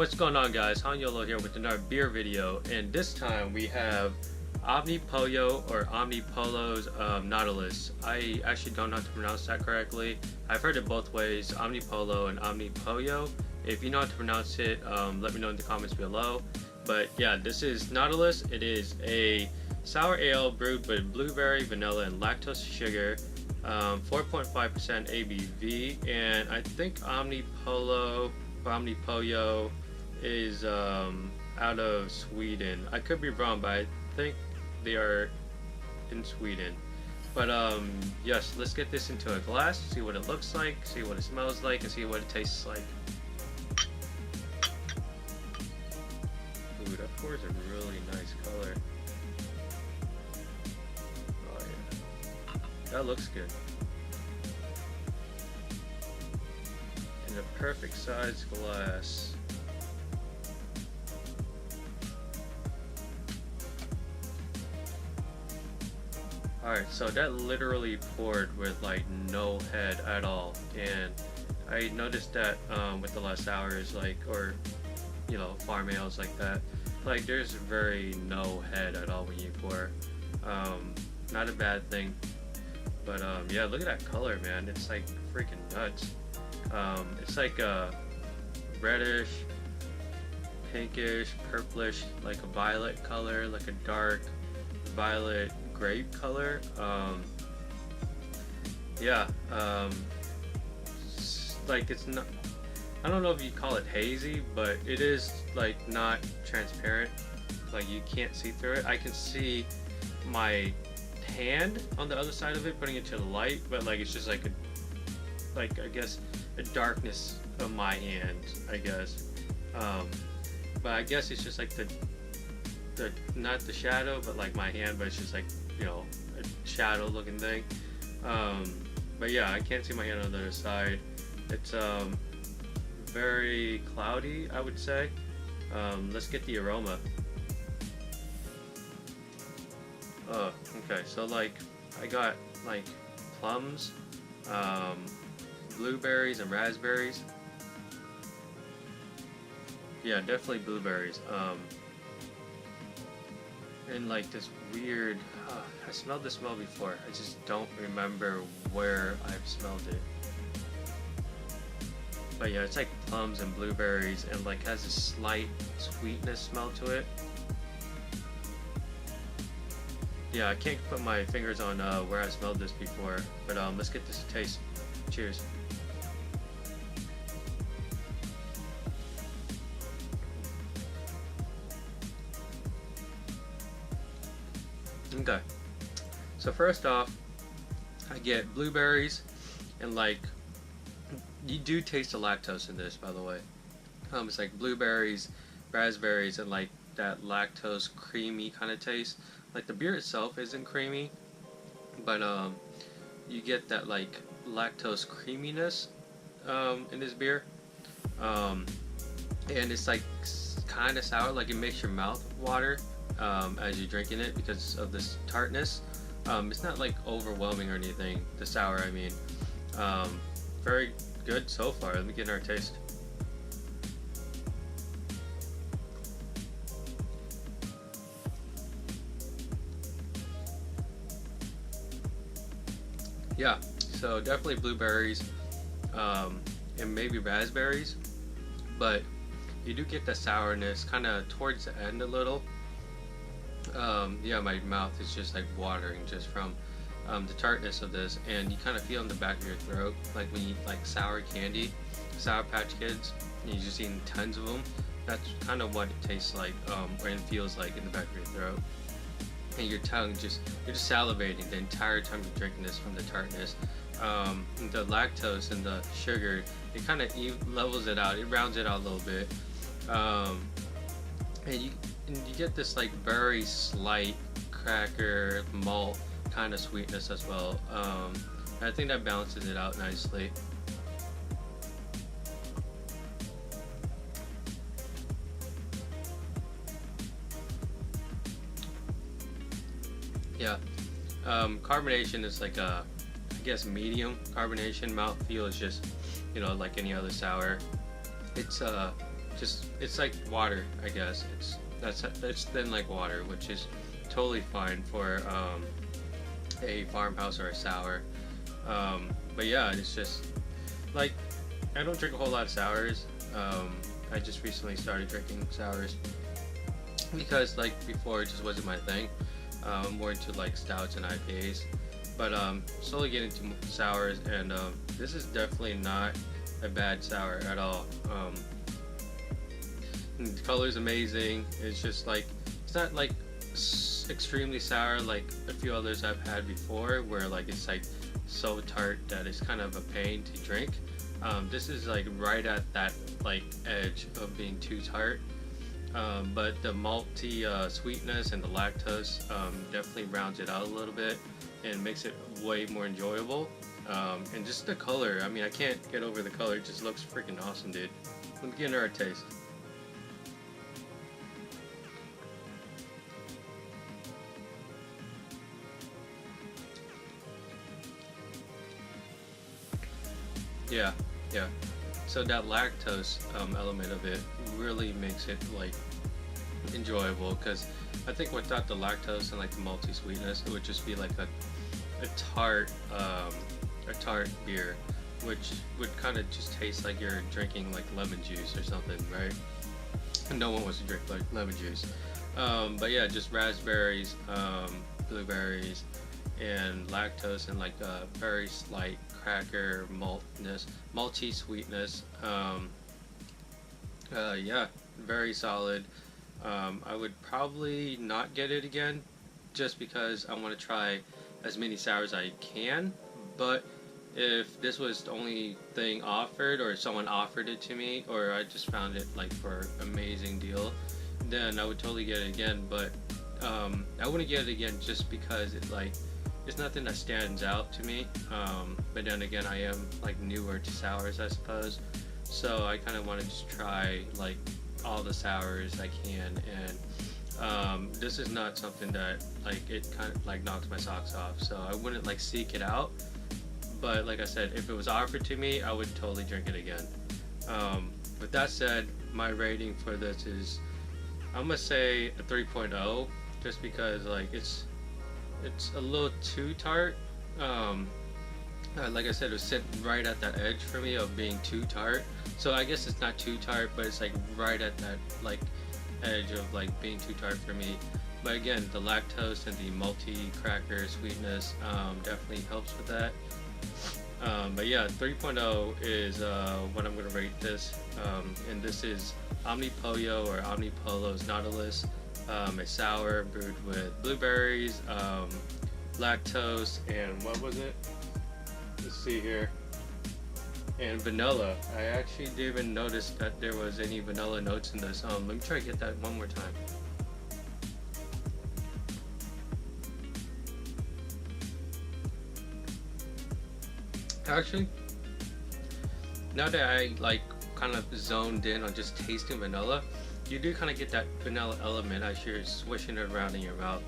What's going on, guys? Han Yolo here with another beer video, and this time we have Omnipollo or Omnipollo's Nautilus. I actually don't know how to pronounce that correctly. I've heard it both ways, Omnipollo and Omnipollo. If you know how to pronounce it, let me know in the comments below. But yeah, this is Nautilus. It is a sour ale brewed with blueberry, vanilla, and lactose sugar. 4.5% ABV, and I think Omnipollo is out of Sweden. I could be wrong, but I think they are in Sweden. But yes, let's get this into a glass, see what it looks like, see what it smells like, and see what it tastes like. Ooh, that pours a really nice color. Oh yeah, that looks good. In a perfect size glass. Alright, so that literally poured with like no head at all, and I noticed that with a lot of sours, like, or you know, farm ales like that, like there's very no head at all when you pour. Not a bad thing, but yeah, look at that color, man. It's like freaking nuts. It's like a reddish, pinkish, purplish, like a violet color, like a dark violet grape color. Yeah, like it's not, I don't know if you call it hazy, but it is like not transparent, like you can't see through it. I can see my hand on the other side of it putting it to the light, but like it's just like a, like I guess a darkness of my hand, I guess. But I guess it's just like the not the shadow, but like my hand, but it's just like, you know, a shadow looking thing. But yeah, I can't see my hand on the other side. It's very cloudy, I would say. Let's get the aroma. Okay, so like I got like plums, blueberries, and raspberries. Yeah, definitely blueberries. And like this weird, I smelled this smell before, I just don't remember where I've smelled it. But yeah, it's like plums and blueberries, and like has a slight sweetness smell to it. Yeah, I can't put my fingers on where I smelled this before, but let's get this a taste. Cheers. Okay, so first off, I get blueberries, and like, you do taste the lactose in this, by the way. It's like blueberries, raspberries, and like that lactose creamy kind of taste. Like the beer itself isn't creamy, but you get that like lactose creaminess in this beer, and it's like kind of sour, like it makes your mouth water as you're drinking it because of this tartness. It's not like overwhelming or anything, the sour I mean. Very good so far. Let me get our taste. Yeah, so definitely blueberries, and maybe raspberries, but you do get the sourness kind of towards the end a little. Yeah, my mouth is just like watering just from the tartness of this, and you kind of feel in the back of your throat, like when you eat like sour candy, Sour Patch Kids, and you're just eating tons of them. That's kind of what it tastes like, or it feels like in the back of your throat. And your tongue you're just salivating the entire time you're drinking this from the tartness. The lactose and the sugar, it kind of levels it out, it rounds it out a little bit. And you get this like very slight cracker malt kind of sweetness as well. I think that balances it out nicely. Yeah, carbonation is like a, I guess, medium carbonation. Mouthfeel is just, you know, like any other sour. It's just, it's like water, I guess. It's thin like water, which is totally fine for a farmhouse or a sour. But yeah, it's just like, I don't drink a whole lot of sours. I just recently started drinking sours because like before it just wasn't my thing. I'm more into like stouts and IPAs, but slowly getting into sours, and this is definitely not a bad sour at all. The color is amazing. It's just like, it's not like extremely sour like a few others I've had before, where like it's like so tart that it's kind of a pain to drink. This is like right at that like edge of being too tart, but the malty sweetness and the lactose definitely rounds it out a little bit and makes it way more enjoyable. And just the color, I mean, I can't get over the color. It just looks freaking awesome, dude. Let me get another taste. Yeah, yeah. So that lactose element of it really makes it like enjoyable, because I think without the lactose and like the malty sweetness, it would just be like a tart beer, which would kind of just taste like you're drinking like lemon juice or something, right? No one wants to drink like lemon juice. But yeah, just raspberries, blueberries, and lactose, and like a very slight cracker malty sweetness. Yeah, very solid. I would probably not get it again, just because I want to try as many sours as I can. But if this was the only thing offered, or someone offered it to me, or I just found it like for amazing deal, then I would totally get it again. But I wouldn't get it again just because it's nothing that stands out to me. But then again, I am like newer to sours, I suppose, so I kind of want to just try like all the sours I can. And this is not something that like it kind of like knocks my socks off, so I wouldn't like seek it out. But like I said, if it was offered to me, I would totally drink it again. With that said, my rating for this is, I'm gonna say a 3.0, just because like it's a little too tart. Like I said, it was sitting right at that edge for me of being too tart. So I guess it's not too tart, but it's like right at that like edge of like being too tart for me. But again, the lactose and the malty cracker sweetness definitely helps with that. But yeah, 3.0 is what I'm gonna rate this. And this is Omnipollo, or Omnipollo's Nautilus. A sour brewed with blueberries, lactose, and what was it? Let's see here. And vanilla. I actually didn't even notice that there was any vanilla notes in this. Let me try to get that one more time. Actually, now that I like kind of zoned in on just tasting vanilla, you do kind of get that vanilla element as you're swishing it around in your mouth.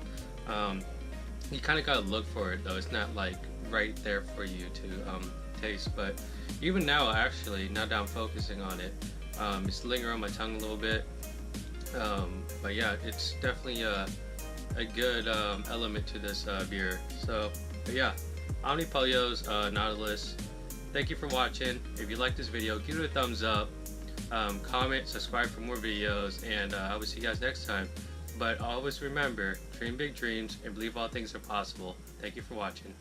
You kind of gotta look for it though. It's not like right there for you to taste. But even now, actually, now that I'm focusing on it, it's lingering on my tongue a little bit. But yeah, it's definitely a good element to this beer. So, but yeah, Omnipollo's Nautilus. Thank you for watching. If you like this video, give it a thumbs up. Comment, subscribe for more videos, and I will see you guys next time. But always remember, dream big dreams and believe all things are possible. Thank you for watching.